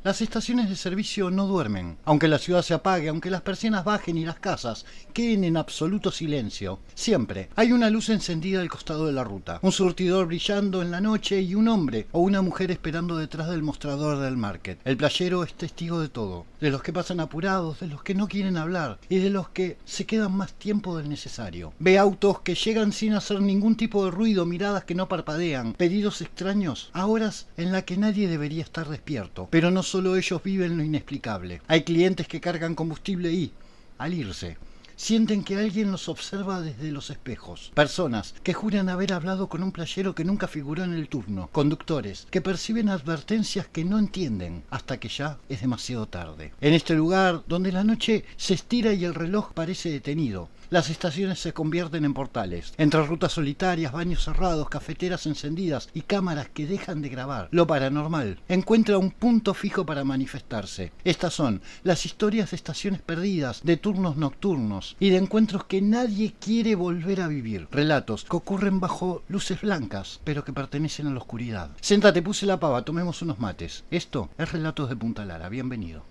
Las estaciones de servicio no duermen. Aunque la ciudad se apague, aunque las persianas bajen y las casas queden en absoluto silencio, siempre hay una luz encendida al costado de la ruta, un surtidor brillando en la noche y un hombre o una mujer esperando detrás del mostrador del market. El playero es testigo de todo, de los que pasan apurados, de los que no quieren hablar y de los que se quedan más tiempo del necesario. Ve autos que llegan sin hacer ningún tipo de ruido, miradas que no parpadean, pedidos extraños a horas en las que nadie debería estar despierto. Pero no solo ellos viven lo inexplicable. Hay clientes que cargan combustible y, al irse, sienten que alguien los observa desde los espejos. Personas que juran haber hablado con un playero que nunca figuró en el turno. Conductores que perciben advertencias que no entienden hasta que ya es demasiado tarde. En este lugar donde la noche se estira y el reloj parece detenido, las estaciones se convierten en portales. Entre rutas solitarias, baños cerrados, cafeteras encendidas y cámaras que dejan de grabar, lo paranormal encuentra un punto fijo para manifestarse. Estas son las historias de estaciones perdidas, de turnos nocturnos y de encuentros que nadie quiere volver a vivir. Relatos que ocurren bajo luces blancas, pero que pertenecen a la oscuridad. Séntate, puse la pava, tomemos unos mates. Esto es Relatos de Punta Lara. Bienvenido.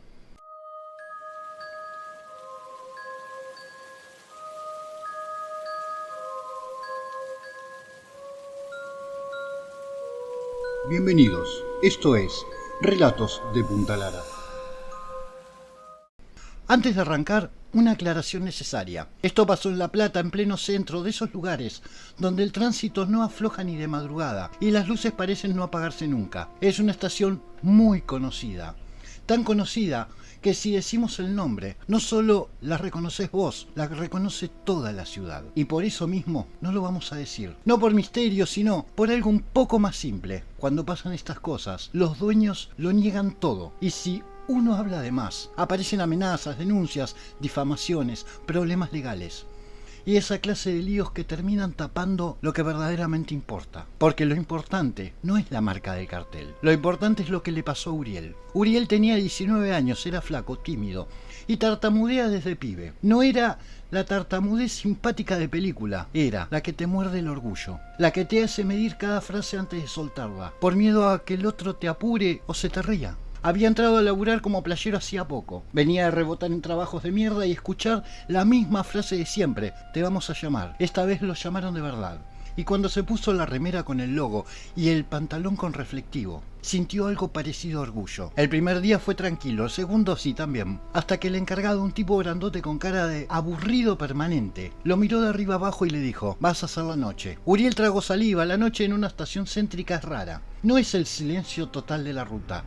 Bienvenidos, esto es Relatos de Punta Lara. Antes de arrancar, una aclaración necesaria. Esto pasó en La Plata, en pleno centro, de esos lugares donde el tránsito no afloja ni de madrugada y las luces parecen no apagarse nunca. Es una estación muy conocida, tan conocida que si decimos el nombre, no solo la reconoces vos, la reconoce toda la ciudad. Y por eso mismo no lo vamos a decir. No por misterio, sino por algo un poco más simple. Cuando pasan estas cosas, los dueños lo niegan todo. Y si uno habla de más, aparecen amenazas, denuncias, difamaciones, problemas legales. Y esa clase de líos que terminan tapando lo que verdaderamente importa. Porque lo importante no es la marca del cartel. Lo importante es lo que le pasó a Uriel. Uriel tenía 19 años, era flaco, tímido y tartamudea desde pibe. No era la tartamudez simpática de película, era la que te muerde el orgullo. La que te hace medir cada frase antes de soltarla, por miedo a que el otro te apure o se te ría. Había entrado a laburar como playero hacía poco. Venía de rebotar en trabajos de mierda y escuchar la misma frase de siempre. Te vamos a llamar. Esta vez lo llamaron de verdad. Y cuando se puso la remera con el logo y el pantalón con reflectivo, sintió algo parecido a orgullo. El primer día fue tranquilo, el segundo sí también. Hasta que el encargado, un tipo grandote con cara de aburrido permanente, lo miró de arriba abajo y le dijo: vas a hacer la noche. Uriel tragó saliva. La noche en una estación céntrica es rara. No es el silencio total de la ruta,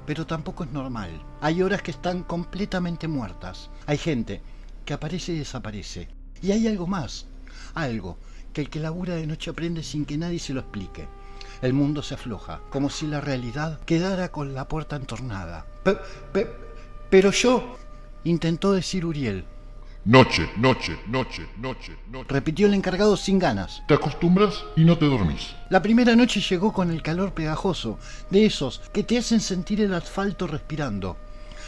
pero tampoco es normal. Hay horas que están completamente muertas. Hay gente que aparece y desaparece. Y hay algo más. Algo que el que labura de noche aprende sin que nadie se lo explique. El mundo se afloja, como si la realidad quedara con la puerta entornada. Pero yo, intentó decir Uriel. Noche, noche, noche, noche, noche. Repitió el encargado sin ganas. Te acostumbras y no te dormís. La primera noche llegó con el calor pegajoso, de esos que te hacen sentir el asfalto respirando.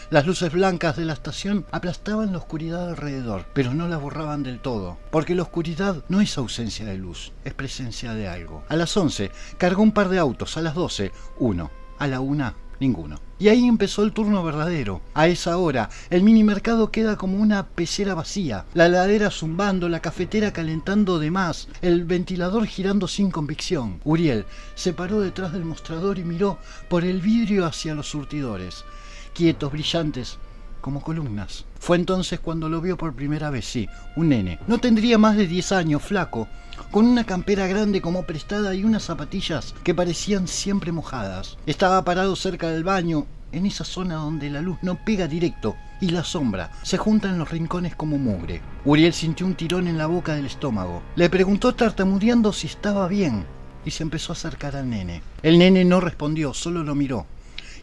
Las luces blancas de la estación aplastaban la oscuridad alrededor, pero no la borraban del todo, porque la oscuridad no es ausencia de luz, es presencia de algo. A las 11 cargó un par de autos, a las 12 uno, a la 1 ninguno. Y ahí empezó el turno verdadero. A esa hora, el minimercado queda como una pecera vacía, la heladera zumbando, la cafetera calentando de más, el ventilador girando sin convicción. Uriel se paró detrás del mostrador y miró por el vidrio hacia los surtidores, quietos, brillantes, como columnas. Fue entonces cuando lo vio por primera vez, sí, un nene. No tendría más de 10 años, flaco, con una campera grande como prestada y unas zapatillas que parecían siempre mojadas. Estaba parado cerca del baño, en esa zona donde la luz no pega directo y la sombra se junta en los rincones como mugre. Uriel sintió un tirón en la boca del estómago. Le preguntó tartamudeando si estaba bien y se empezó a acercar al nene. El nene no respondió, solo lo miró.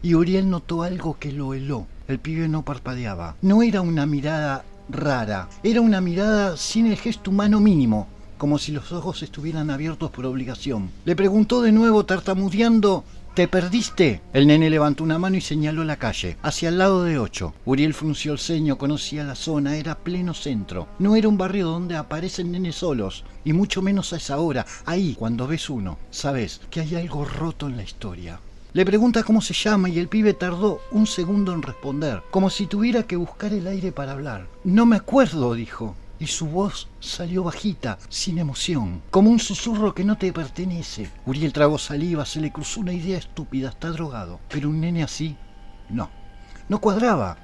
Y Uriel notó algo que lo heló. El pibe no parpadeaba. No era una mirada rara, era una mirada sin el gesto humano mínimo, como si los ojos estuvieran abiertos por obligación. Le preguntó de nuevo tartamudeando: ¿te perdiste? El nene levantó una mano y señaló la calle, hacia el lado de 8. Uriel frunció el ceño, conocía la zona, era pleno centro. No era un barrio donde aparecen nenes solos, y mucho menos a esa hora. Ahí, cuando ves uno, sabes que hay algo roto en la historia. Le pregunta cómo se llama y el pibe tardó un segundo en responder, como si tuviera que buscar el aire para hablar. No me acuerdo, dijo. Y su voz salió bajita, sin emoción, como un susurro que no te pertenece. Uriel tragó saliva, se le cruzó una idea estúpida, está drogado. Pero un nene así, no cuadraba.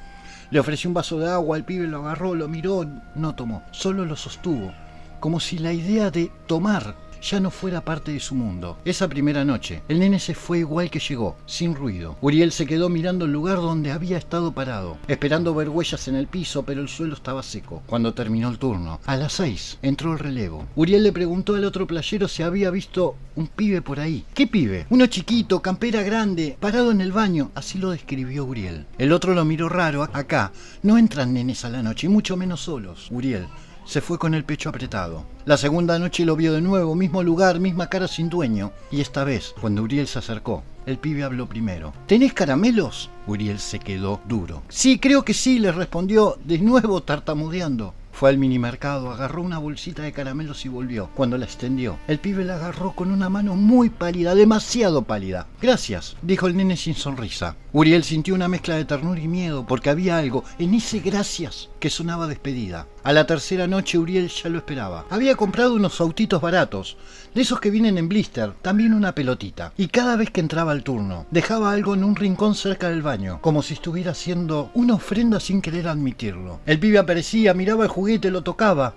Le ofreció un vaso de agua, el pibe lo agarró, lo miró, no tomó, solo lo sostuvo, como si la idea de tomar ya no fuera parte de su mundo. Esa primera noche, el nene se fue igual que llegó, sin ruido. Uriel se quedó mirando el lugar donde había estado parado, esperando ver huellas en el piso, pero el suelo estaba seco. Cuando terminó el turno, a las 6, entró el relevo. Uriel le preguntó al otro playero si había visto un pibe por ahí. ¿Qué pibe? Uno chiquito, campera grande, parado en el baño, así lo describió Uriel. El otro lo miró raro. Acá no entran nenes a la noche, y mucho menos solos. Uriel se fue con el pecho apretado. La segunda noche lo vio de nuevo, mismo lugar, misma cara sin dueño. Y esta vez, cuando Uriel se acercó, el pibe habló primero. ¿Tenés caramelos? Uriel se quedó duro. Sí, creo que sí, le respondió, de nuevo tartamudeando. Fue al minimercado, agarró una bolsita de caramelos y volvió. Cuando la extendió, el pibe la agarró con una mano muy pálida, demasiado pálida. Gracias, dijo el nene sin sonrisa. Uriel sintió una mezcla de ternura y miedo, porque había algo en ese gracias que sonaba despedida. A la tercera noche Uriel ya lo esperaba. Había comprado unos autitos baratos, de esos que vienen en blister, también una pelotita. Y cada vez que entraba al turno, dejaba algo en un rincón cerca del baño, como si estuviera haciendo una ofrenda sin querer admitirlo. El pibe aparecía, miraba el juguete, lo tocaba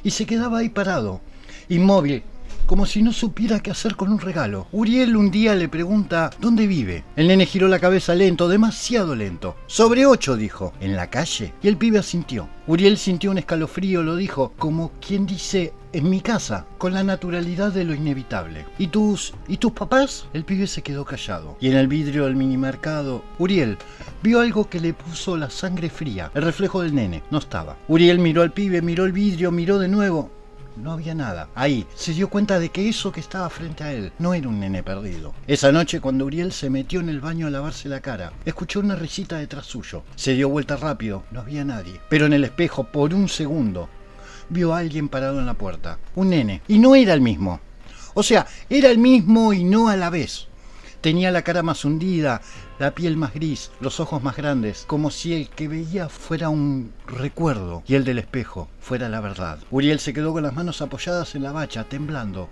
y se quedaba ahí parado, inmóvil, como si no supiera qué hacer con un regalo. Uriel un día le pregunta ¿dónde vive? El nene giró la cabeza lento, demasiado lento. Sobre 8, dijo. ¿En la calle? Y el pibe asintió. Uriel sintió un escalofrío, lo dijo, como quien dice en mi casa, con la naturalidad de lo inevitable. ¿Y tus papás? El pibe se quedó callado. Y en el vidrio del minimercado, Uriel vio algo que le puso la sangre fría. El reflejo del nene. No estaba. Uriel miró al pibe, miró el vidrio, miró de nuevo. No había nada. Ahí se dio cuenta de que eso que estaba frente a él no era un nene perdido. Esa noche, cuando Uriel se metió en el baño a lavarse la cara, escuchó una risita detrás suyo. Se dio vuelta rápido, no había nadie. Pero en el espejo, por un segundo, vio a alguien parado en la puerta. Un nene. Y no era el mismo. O sea, era el mismo y no a la vez. Tenía la cara más hundida, la piel más gris, los ojos más grandes, como si el que veía fuera un recuerdo y el del espejo fuera la verdad. Uriel se quedó con las manos apoyadas en la bacha, temblando.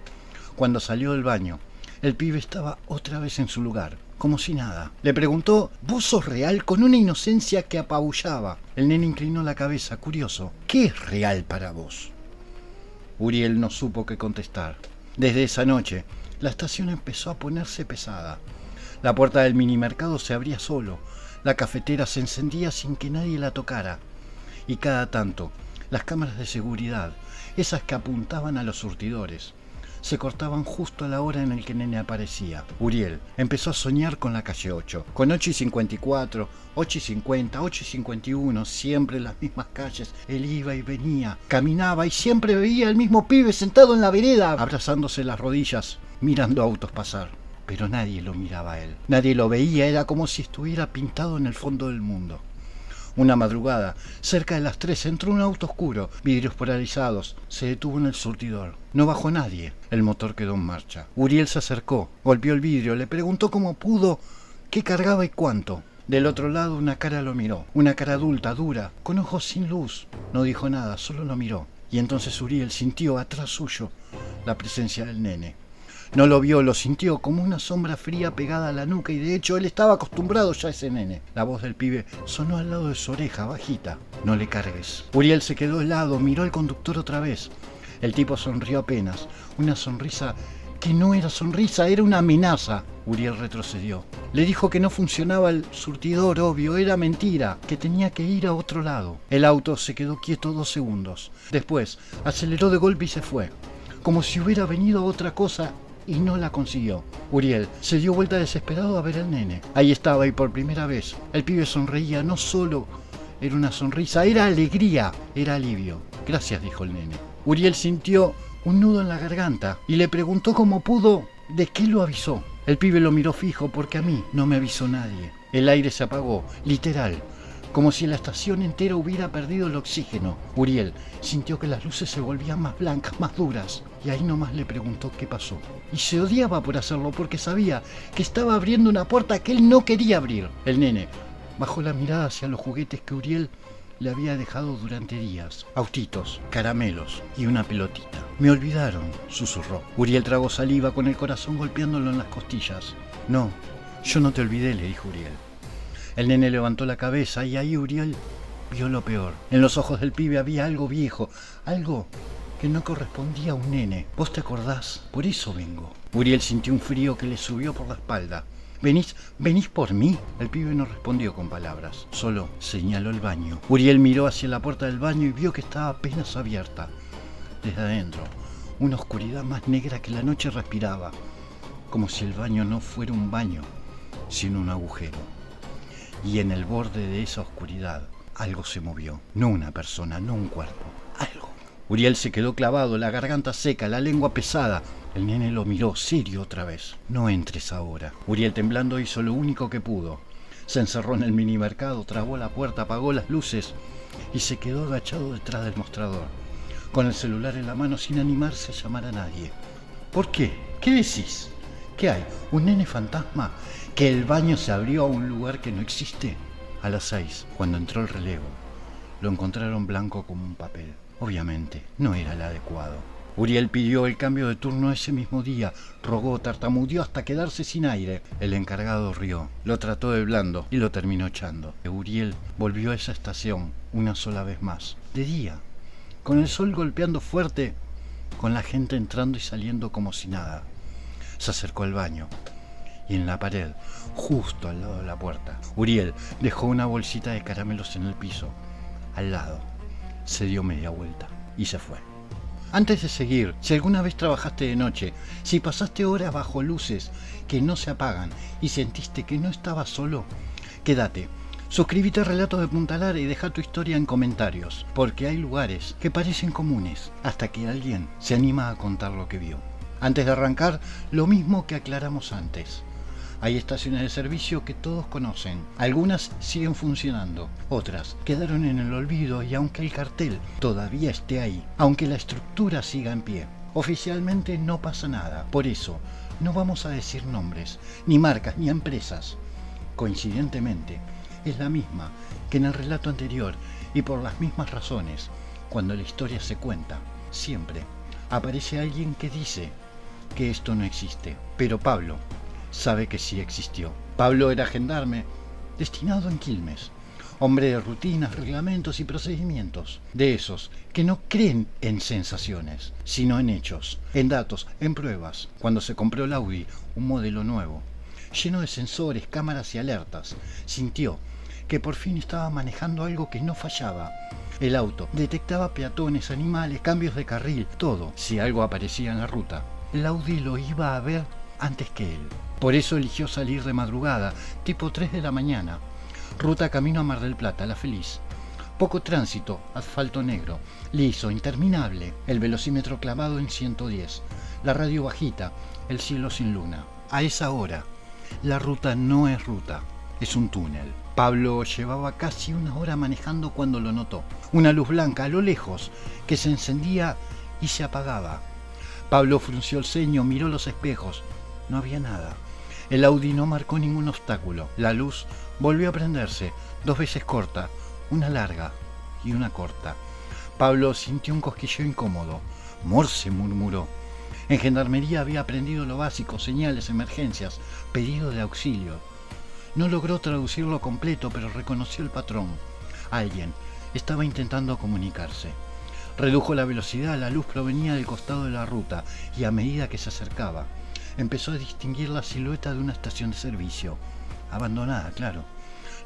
Cuando salió del baño, el pibe estaba otra vez en su lugar, como si nada. Le preguntó, ¿vos sos real? Con una inocencia que apabullaba. El nene inclinó la cabeza, curioso. ¿Qué es real para vos? Uriel no supo qué contestar. Desde esa noche, la estación empezó a ponerse pesada. La puerta del minimercado se abría solo, la cafetera se encendía sin que nadie la tocara, y cada tanto las cámaras de seguridad, esas que apuntaban a los surtidores, se cortaban justo a la hora en la que el nene aparecía. Uriel empezó a soñar con la calle 8, con 8:54, 8:50, 8:51, siempre en las mismas calles. Él iba y venía, caminaba y siempre veía al mismo pibe sentado en la vereda, abrazándose las rodillas, mirando autos pasar. Pero nadie lo miraba a él, nadie lo veía, era como si estuviera pintado en el fondo del mundo. Una madrugada, cerca de las 3, entró un auto oscuro, vidrios polarizados, se detuvo en el surtidor. No bajó nadie, el motor quedó en marcha. Uriel se acercó, golpeó el vidrio, le preguntó cómo pudo, qué cargaba y cuánto. Del otro lado una cara lo miró, una cara adulta, dura, con ojos sin luz. No dijo nada, solo lo miró. Y entonces Uriel sintió atrás suyo la presencia del nene. No lo vio, lo sintió como una sombra fría pegada a la nuca y de hecho él estaba acostumbrado ya a ese nene. La voz del pibe sonó al lado de su oreja, bajita. No le cargues. Uriel se quedó helado, miró al conductor otra vez. El tipo sonrió apenas, una sonrisa que no era sonrisa, era una amenaza. Uriel retrocedió. Le dijo que no funcionaba el surtidor, obvio, era mentira, que tenía que ir a otro lado. El auto se quedó quieto 2 segundos. Después aceleró de golpe y se fue, como si hubiera venido otra cosa y no la consiguió. Uriel se dio vuelta desesperado a ver al nene. Ahí estaba y por primera vez el pibe sonreía. No solo era una sonrisa, era alegría, era alivio. Gracias, dijo el nene. Uriel sintió un nudo en la garganta y le preguntó cómo pudo, de qué lo avisó. El pibe lo miró fijo porque a mí no me avisó nadie. El aire se apagó, literal, como si la estación entera hubiera perdido el oxígeno. Uriel sintió que las luces se volvían más blancas, más duras. y ahí nomás le preguntó qué pasó. Y se odiaba por hacerlo porque sabía que estaba abriendo una puerta que él no quería abrir. El nene bajó la mirada hacia los juguetes que Uriel le había dejado durante días. Autitos, caramelos y una pelotita. Me olvidaron, susurró. Uriel tragó saliva con el corazón golpeándolo en las costillas. No, yo no te olvidé, le dijo Uriel. El nene levantó la cabeza y ahí Uriel vio lo peor. En los ojos del pibe había algo viejo, algo que no correspondía a un nene. ¿Vos te acordás? Por eso vengo. Uriel sintió un frío que le subió por la espalda. ¿Venís por mí? El pibe no respondió con palabras, solo señaló el baño. Uriel miró hacia la puerta del baño y vio que estaba apenas abierta. Desde adentro, una oscuridad más negra que la noche respiraba, como si el baño no fuera un baño, sino un agujero. Y en el borde de esa oscuridad, algo se movió. No una persona, no un cuerpo, algo. Uriel se quedó clavado, la garganta seca, la lengua pesada. El nene lo miró serio otra vez. No entres ahora. Uriel, temblando, hizo lo único que pudo. Se encerró en el minimercado, trabó la puerta, apagó las luces y se quedó agachado detrás del mostrador, con el celular en la mano sin animarse a llamar a nadie. ¿Por qué? ¿Qué decís? ¿Qué hay? ¿Un nene fantasma? ¿Que el baño se abrió a un lugar que no existe? A las 6, cuando entró el relevo, lo encontraron blanco como un papel. Obviamente, no era el adecuado. Uriel pidió el cambio de turno ese mismo día, rogó, tartamudeó hasta quedarse sin aire. El encargado rió, lo trató de blando y lo terminó echando. Uriel volvió a esa estación una sola vez más, de día, con el sol golpeando fuerte, con la gente entrando y saliendo como si nada. Se acercó al baño y en la pared, justo al lado de la puerta, Uriel dejó una bolsita de caramelos en el piso, al lado. Se dio media vuelta y se fue. Antes de seguir, si alguna vez trabajaste de noche, si pasaste horas bajo luces que no se apagan y sentiste que no estabas solo, quédate. Suscríbete a Relatos de Punta Lara y deja tu historia en comentarios, porque hay lugares que parecen comunes hasta que alguien se anima a contar lo que vio. Antes de arrancar, lo mismo que aclaramos antes. Hay estaciones de servicio que todos conocen. Algunas siguen funcionando, otras quedaron en el olvido y aunque el cartel todavía esté ahí, aunque la estructura siga en pie, oficialmente no pasa nada. Por eso, no vamos a decir nombres, ni marcas, ni empresas. Coincidentemente, es la misma que en el relato anterior y por las mismas razones, cuando la historia se cuenta, siempre aparece alguien que dice que esto no existe. Pero Pablo sabe que sí existió. Pablo era gendarme destinado en Quilmes, hombre de rutinas, reglamentos y procedimientos, de esos que no creen en sensaciones, sino en hechos, en datos, en pruebas. Cuando se compró el Audi, un modelo nuevo, lleno de sensores, cámaras y alertas, sintió que por fin estaba manejando algo que no fallaba. El auto detectaba peatones, animales, cambios de carril, todo. Si algo aparecía en la ruta, el Audi lo iba a ver antes que él. Por eso eligió salir de madrugada, tipo 3 de la mañana. Ruta camino a Mar del Plata, La Feliz. Poco tránsito, asfalto negro, liso, interminable. El velocímetro clavado en 110. La radio bajita, el cielo sin luna. A esa hora, la ruta no es ruta, es un túnel. Pablo llevaba casi una hora manejando cuando lo notó. Una luz blanca a lo lejos, que se encendía y se apagaba. Pablo frunció el ceño, miró los espejos. No había nada. El Audi no marcó ningún obstáculo. La luz volvió a prenderse, 2 veces corta, una larga y una corta. Pablo sintió un cosquilleo incómodo. Morse, murmuró. En gendarmería había aprendido lo básico, señales, emergencias, pedido de auxilio. No logró traducirlo completo, pero reconoció el patrón. Alguien estaba intentando comunicarse. Redujo la velocidad, la luz provenía del costado de la ruta y a medida que se acercaba, empezó a distinguir la silueta de una estación de servicio. Abandonada, claro.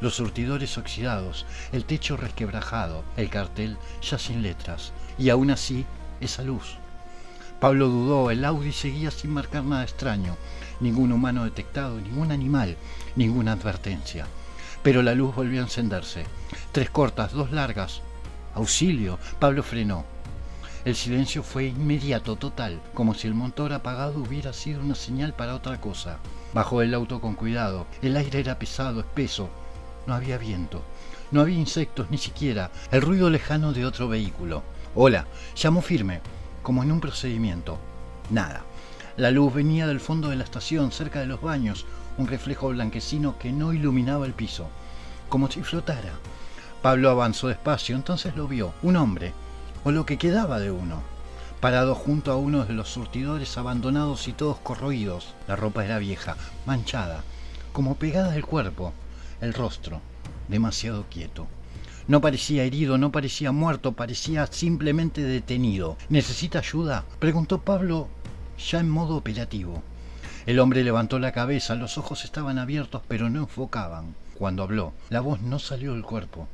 Los surtidores oxidados, el techo resquebrajado, el cartel ya sin letras. Y aún así, esa luz. Pablo dudó, el Audi seguía sin marcar nada extraño. Ningún humano detectado, ningún animal, ninguna advertencia. Pero la luz volvió a encenderse. 3 cortas, 2 largas. ¡Auxilio! Pablo frenó. El silencio fue inmediato, total, como si el motor apagado hubiera sido una señal para otra cosa. Bajó el auto con cuidado. El aire era pesado, espeso. No había viento. No había insectos, ni siquiera el ruido lejano de otro vehículo. «Hola», llamó firme, como en un procedimiento. Nada. La luz venía del fondo de la estación, cerca de los baños, un reflejo blanquecino que no iluminaba el piso, como si flotara. Pablo avanzó despacio, entonces lo vio, un hombre, o lo que quedaba de uno, parado junto a uno de los surtidores abandonados y todos corroídos. La ropa era vieja, manchada, como pegada al cuerpo, el rostro demasiado quieto. No parecía herido, no parecía muerto, parecía simplemente detenido. ¿Necesita ayuda?, preguntó Pablo, ya en modo operativo. El hombre levantó la cabeza, los ojos estaban abiertos pero no enfocaban. Cuando habló, la voz no salió del cuerpo,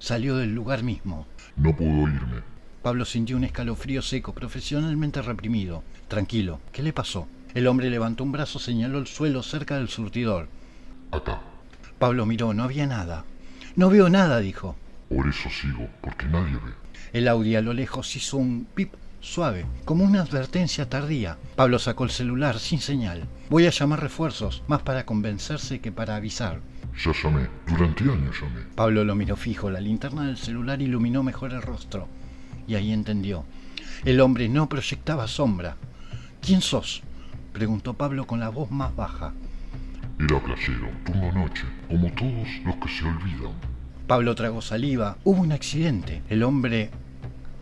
salió del lugar mismo. No puedo irme. Pablo sintió un escalofrío seco, profesionalmente reprimido. Tranquilo, ¿qué le pasó? El hombre levantó un brazo, señaló el suelo cerca del surtidor. Acá. Pablo miró, no había nada. No veo nada, dijo. Por eso sigo, porque nadie ve. El Audi a lo lejos hizo un pip suave, como una advertencia tardía. Pablo sacó el celular sin señal. Voy a llamar refuerzos, más para convencerse que para avisar. Ya llamé, durante años llamé. Pablo lo miró fijo, la linterna del celular iluminó mejor el rostro. Y ahí entendió. El hombre no proyectaba sombra. ¿Quién sos?, preguntó Pablo con la voz más baja. Era playero, turno noche, como todos los que se olvidan. Pablo tragó saliva. Hubo un accidente. El hombre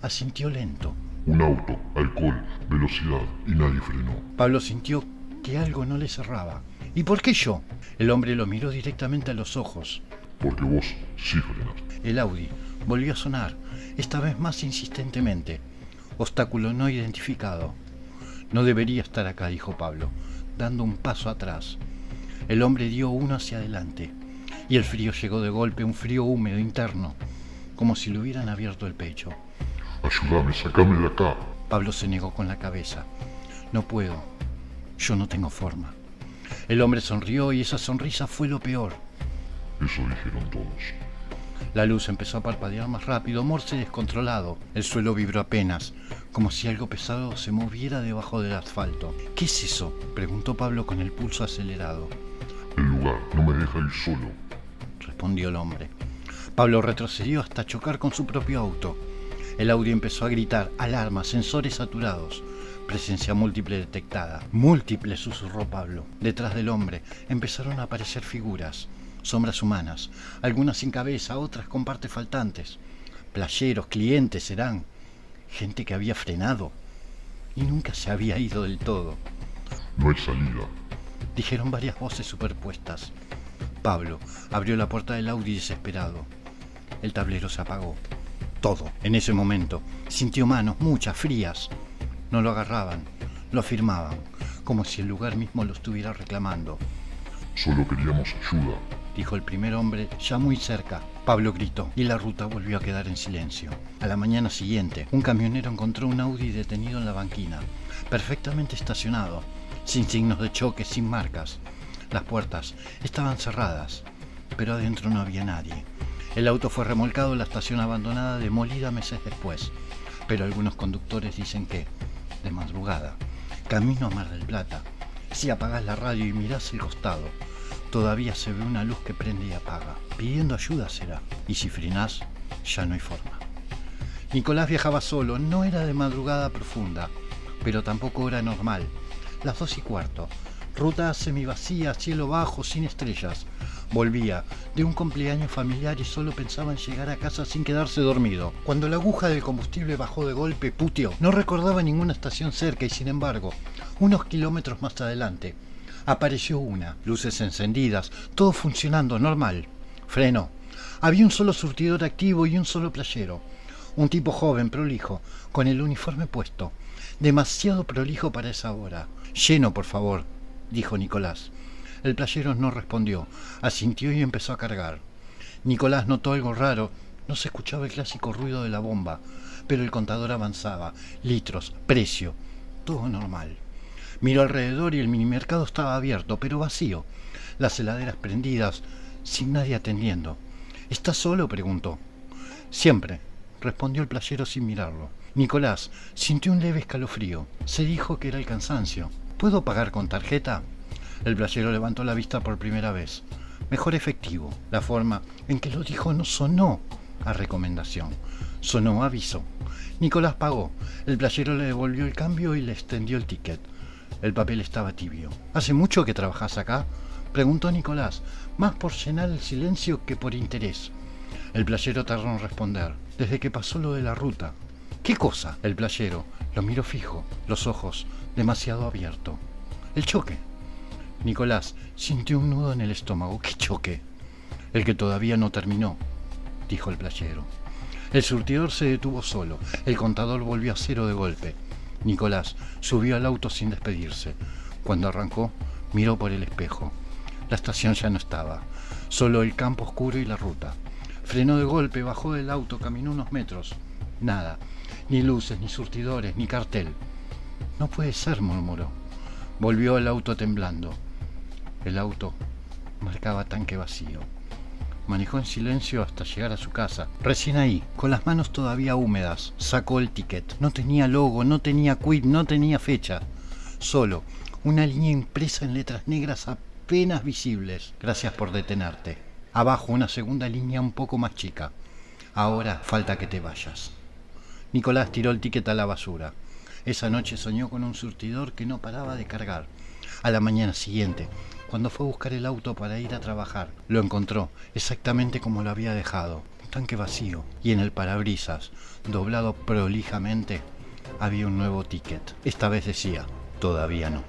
asintió lento. Un auto, alcohol, velocidad y nadie frenó. Pablo sintió que algo no le cerraba. ¿Y por qué yo? El hombre lo miró directamente a los ojos. Porque vos sí frenaste. El Audi volvió a sonar, esta vez más insistentemente. Obstáculo no identificado. No debería estar acá, dijo Pablo, dando un paso atrás. El hombre dio uno hacia adelante, y el frío llegó de golpe, un frío húmedo interno, como si le hubieran abierto el pecho. Ayúdame, sacame de acá. Pablo se negó con la cabeza. No puedo, yo no tengo forma. El hombre sonrió y esa sonrisa fue lo peor. Eso dijeron todos. La luz empezó a parpadear más rápido, morse descontrolado. El suelo vibró apenas, como si algo pesado se moviera debajo del asfalto. ¿Qué es eso?, preguntó Pablo con el pulso acelerado. El lugar no me deja ir solo, respondió el hombre. Pablo retrocedió hasta chocar con su propio auto. El Audi empezó a gritar, alarma, sensores saturados. Presencia múltiple detectada. Múltiple, susurró Pablo. Detrás del hombre empezaron a aparecer figuras, sombras humanas, algunas sin cabeza, otras con partes faltantes. Playeros, clientes serán. Gente que había frenado y nunca se había ido del todo. No hay salida, dijeron varias voces superpuestas. Pablo abrió la puerta del Audi desesperado. El tablero se apagó. Todo. En ese momento sintió manos, muchas, frías. No lo agarraban, lo afirmaban, como si el lugar mismo lo estuviera reclamando. Solo queríamos ayuda, dijo el primer hombre, ya muy cerca. Pablo gritó y la ruta volvió a quedar en silencio. A la mañana siguiente, un camionero encontró un Audi detenido en la banquina, perfectamente estacionado, sin signos de choque, sin marcas. Las puertas estaban cerradas, pero adentro no había nadie. El auto fue remolcado en la estación abandonada, demolida meses después, pero algunos conductores dicen que, de madrugada, camino a Mar del Plata, si apagás la radio y mirás el costado, todavía se ve una luz que prende y apaga. Pidiendo ayuda será, y si frenás, ya no hay forma. Nicolás viajaba solo, no era de madrugada profunda, pero tampoco era normal. Las 2:15, ruta semivacía, cielo bajo, sin estrellas. Volvía de un cumpleaños familiar y solo pensaba en llegar a casa sin quedarse dormido. Cuando la aguja del combustible bajó de golpe, puteó. No recordaba ninguna estación cerca y, sin embargo, unos kilómetros más adelante, apareció una. Luces encendidas, todo funcionando normal. Frenó. Había un solo surtidor activo y un solo playero. Un tipo joven, prolijo, con el uniforme puesto. Demasiado prolijo para esa hora. Lleno, por favor, dijo Nicolás. El playero no respondió, asintió y empezó a cargar. Nicolás notó algo raro, no se escuchaba el clásico ruido de la bomba, pero el contador avanzaba, litros, precio, todo normal. Miró alrededor y el minimercado estaba abierto, pero vacío, las heladeras prendidas, sin nadie atendiendo. ¿Estás solo?, preguntó. Siempre, respondió el playero sin mirarlo. Nicolás sintió un leve escalofrío. Se dijo que era el cansancio. ¿Puedo pagar con tarjeta? El playero levantó la vista por primera vez. Mejor efectivo. La forma en que lo dijo no sonó a recomendación. Sonó aviso. Nicolás pagó. El playero le devolvió el cambio y le extendió el ticket. El papel estaba tibio. ¿Hace mucho que trabajás acá?, preguntó Nicolás, más por llenar el silencio que por interés. El playero tardó en responder. Desde que pasó lo de la ruta. ¿Qué cosa? El playero lo miró fijo, los ojos demasiado abiertos. El choque. Nicolás sintió un nudo en el estómago. ¿Qué choque? El que todavía no terminó, dijo el playero. El surtidor se detuvo solo. El contador volvió a cero de golpe. Nicolás subió al auto sin despedirse. Cuando arrancó, miró por el espejo. La estación ya no estaba, solo el campo oscuro y la ruta. Frenó de golpe, bajó del auto, caminó unos metros. Nada, ni luces, ni surtidores, ni cartel. No puede ser, murmuró. Volvió al auto temblando. El auto marcaba tanque vacío. Manejó en silencio hasta llegar a su casa. Recién ahí, con las manos todavía húmedas, sacó el ticket. No tenía logo, no tenía quit, no tenía fecha. Solo una línea impresa en letras negras apenas visibles. Gracias por detenerte. Abajo una segunda línea un poco más chica. Ahora falta que te vayas. Nicolás tiró el ticket a la basura. Esa noche soñó con un surtidor que no paraba de cargar. A la mañana siguiente, cuando fue a buscar el auto para ir a trabajar, lo encontró exactamente como lo había dejado, un tanque vacío, y en el parabrisas, doblado prolijamente, había un nuevo ticket. Esta vez decía, todavía no.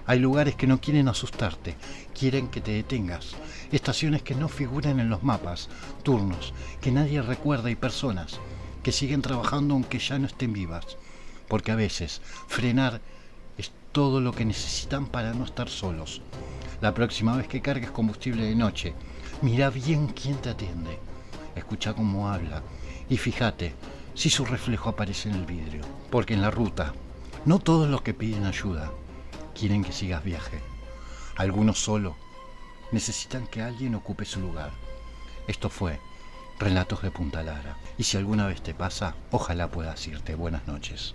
Hay lugares que no quieren asustarte, quieren que te detengas, estaciones que no figuran en los mapas, turnos que nadie recuerda y personas que siguen trabajando aunque ya no estén vivas, porque a veces frenar es todo lo que necesitan para no estar solos. La próxima vez que cargues combustible de noche, mira bien quién te atiende, escucha cómo habla y fíjate si su reflejo aparece en el vidrio, porque en la ruta no todos los que piden ayuda quieren que sigas viaje. Algunos solo necesitan que alguien ocupe su lugar. Esto fue Relatos de Punta Lara. Y si alguna vez te pasa, ojalá puedas irte. Buenas noches.